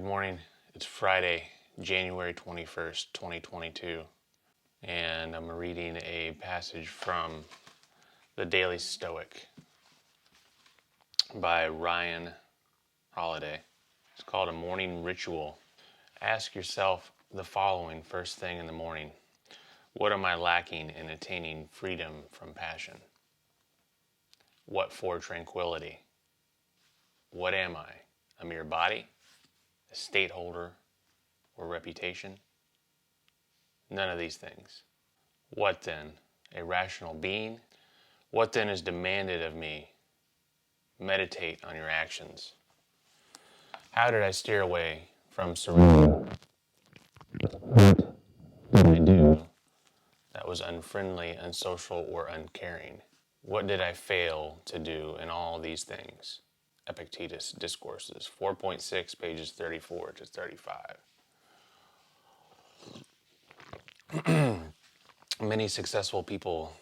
morning. It's Friday, January 21st, 2022, and I'm reading a passage from the Daily Stoic by Ryan Holiday. It's called A Morning Ritual. Ask yourself the following first thing in the morning. What am I lacking in attaining freedom from passion? What for tranquility? What am I? A mere body? A state holder? Or reputation? None of these things. What then? A rational being? What then is demanded of me? Meditate on your actions. How did I steer away from surrender? What did I do that was unfriendly, unsocial, or uncaring? What did I fail to do in all these things? Epictetus Discourses, 4.6, pages 34 to 35. Many successful people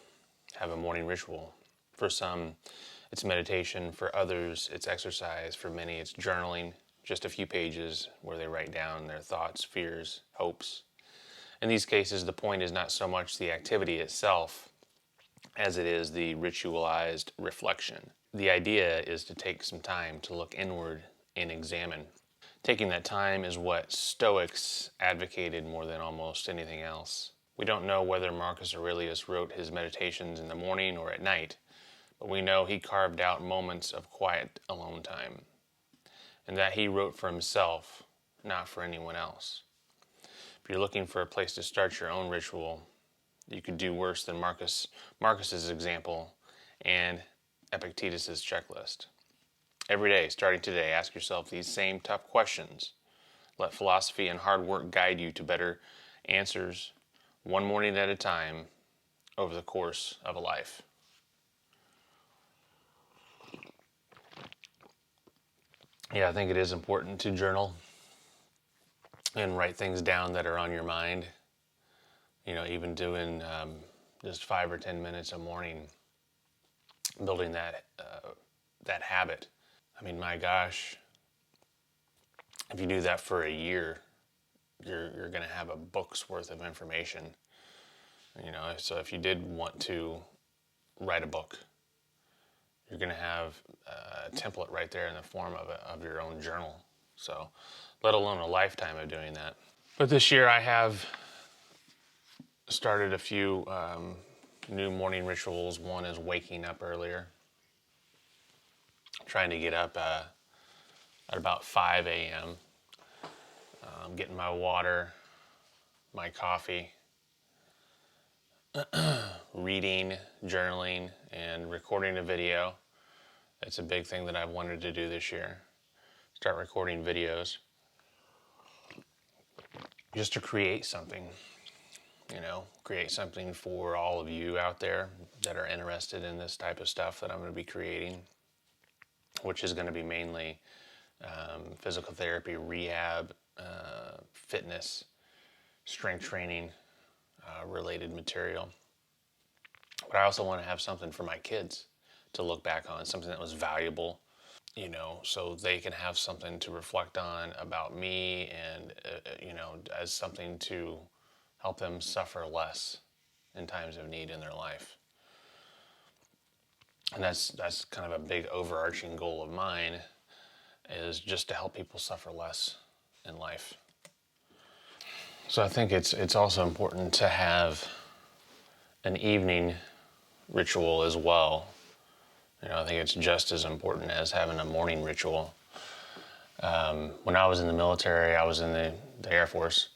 have a morning ritual. For some, it's meditation. For others, it's exercise. For many, it's journaling, just a few pages where they write down their thoughts, fears, hopes. In these cases, the point is not so much the activity itself as it is the ritualized reflection. The idea is to take some time to look inward and examine. Taking that time is what Stoics advocated more than almost anything else. We don't know whether Marcus Aurelius wrote his meditations in the morning or at night, but we know he carved out moments of quiet alone time, and that he wrote for himself, not for anyone else. If you're looking for a place to start your own ritual, you could do worse than Marcus's example and Epictetus's checklist. Every day, starting today, ask yourself these same tough questions. Let philosophy and hard work guide you to better answers, one morning at a time, over the course of a life. Yeah, I think it is important to journal and write things down that are on your mind. Even doing just 5 or 10 minutes a morning, building that habit. I mean, my gosh, if you do that for a year, you're going to have a book's worth of information. So if you did want to write a book, you're going to have a template right there in the form of your own journal. So, let alone a lifetime of doing that. But this year I have started a few new morning rituals. One is waking up earlier. Trying to get up at about 5 a.m. Getting my water, my coffee, reading, journaling, and recording a video. It's a big thing that I've wanted to do this year. Start recording videos. Just to create something. Create something for all of you out there that are interested in this type of stuff that I'm going to be creating, which is going to be mainly physical therapy, rehab, fitness, strength training related material. But I also want to have something for my kids to look back on, something that was valuable, so they can have something to reflect on about me and, as something to help them suffer less in times of need in their life. And that's kind of a big overarching goal of mine, is just to help people suffer less in life. So I think it's also important to have an evening ritual as well. I think it's just as important as having a morning ritual. When I was in the military, I was in the Air Force,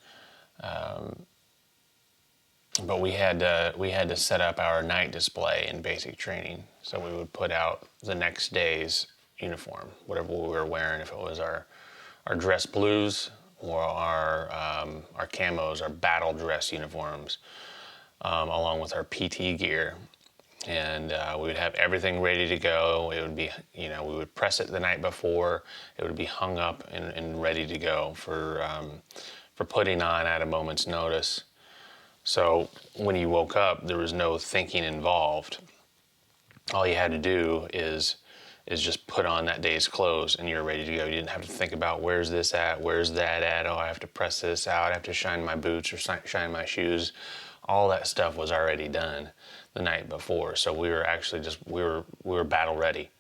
but we had to set up our night display in basic training. So we would put out the next day's uniform, whatever we were wearing, if it was our dress blues or our camos, our battle dress uniforms, along with our PT gear. And we would have everything ready to go. It would be, we would press it the night before. It would be hung up and ready to go for putting on at a moment's notice. So when you woke up, there was no thinking involved. All you had to do is is just put on that day's clothes and you're ready to go. You didn't have to think about where's this at, where's that at, oh, I have to press this out, I have to shine my boots or shine my shoes. All that stuff was already done the night before. So we were actually we were battle ready.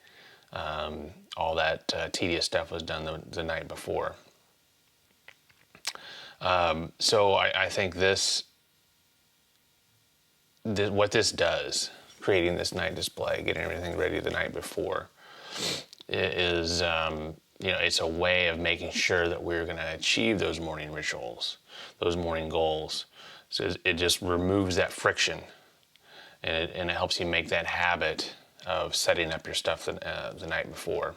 All that tedious stuff was done the night before. So I think what this does, creating this night display, getting everything ready the night before, is it's a way of making sure that we're going to achieve those morning rituals, those morning goals. So it just removes that friction, and it helps you make that habit of setting up your stuff the night before.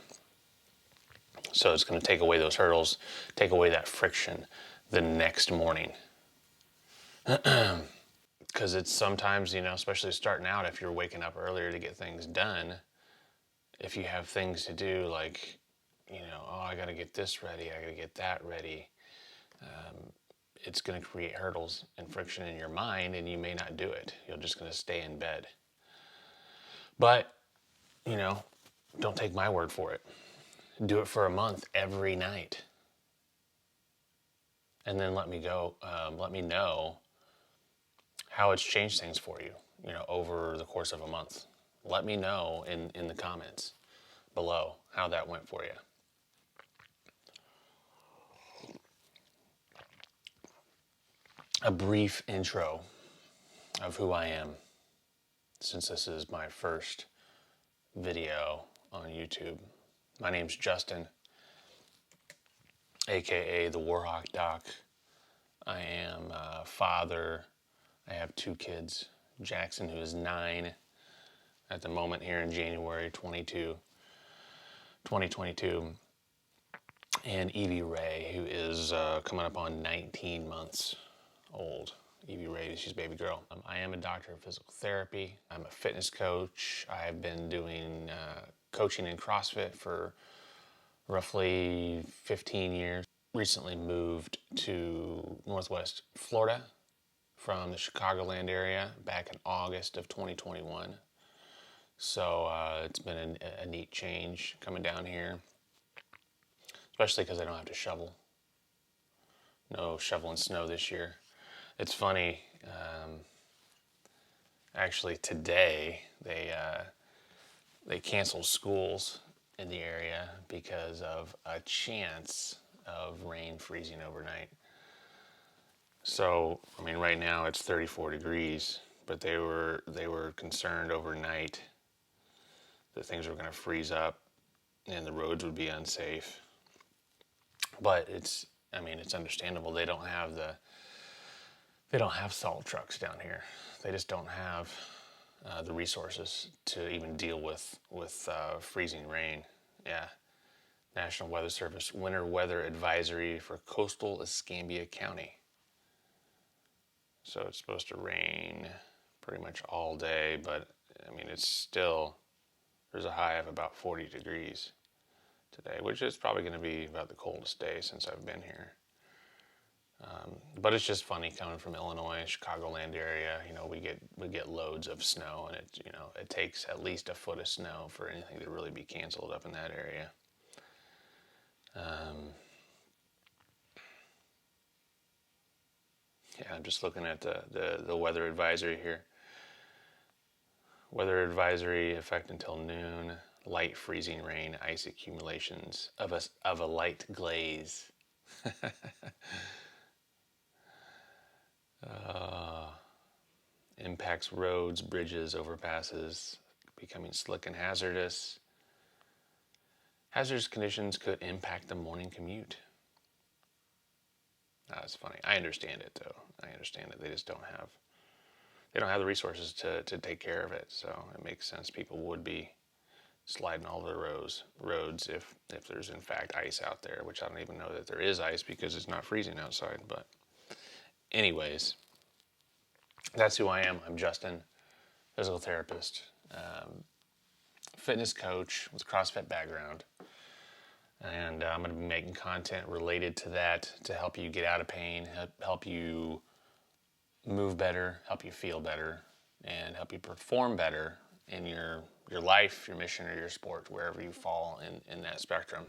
So it's going to take away those hurdles, take away that friction the next morning. Because it's sometimes, especially starting out, if you're waking up earlier to get things done, if you have things to do like, oh, I got to get this ready, I got to get that ready, it's going to create hurdles and friction in your mind, and you may not do it. You're just going to stay in bed. But, don't take my word for it. Do it for a month every night. And then let me know how it's changed things for you, over the course of a month. Let me know in the comments below how that went for you. A brief intro of who I am, since this is my first video on YouTube. My name's Justin, aka the Warhawk Doc. I am a father. I have 2 kids. Jackson, who is 9 at the moment here in January 2022. And Evie Ray, who is coming up on 19 months old. Evie Ray, she's a baby girl. I am a doctor of physical therapy. I'm a fitness coach. I've been doing coaching in CrossFit for roughly 15 years. Recently moved to Northwest Florida from the Chicagoland area back in August of 2021. So it's been a neat change coming down here, especially because I don't have to shovel. No shoveling snow this year. It's funny, actually today they canceled schools in the area because of a chance of rain freezing overnight. So, right now it's 34 degrees, but they were concerned overnight that things were going to freeze up and the roads would be unsafe. But it's understandable. They don't have salt trucks down here. They just don't have the resources to even deal with freezing rain. Yeah. National Weather Service winter weather advisory for coastal Escambia County. So it's supposed to rain pretty much all day, but it's still, there's a high of about 40 degrees today, which is probably going to be about the coldest day since I've been here. But it's just funny coming from Illinois, Chicagoland area. We get loads of snow, and it takes at least a foot of snow for anything to really be canceled up in that area. Yeah, I'm just looking at the weather advisory here. Weather advisory effect until noon. Light freezing rain, ice accumulations of a light glaze. Impacts roads, bridges, overpasses, becoming slick and hazardous. Hazardous conditions could impact the morning commute. That's funny. I understand it though. I understand it. They just don't have the resources to take care of it. So it makes sense people would be sliding all the roads if there's in fact ice out there, which I don't even know that there is ice because it's not freezing outside. But anyways, that's who I am. I'm Justin, physical therapist, fitness coach with CrossFit background. And I'm going to be making content related to that to help you get out of pain, help you move better, help you feel better, and help you perform better in your your life, your mission, or your sport, wherever you fall in that spectrum.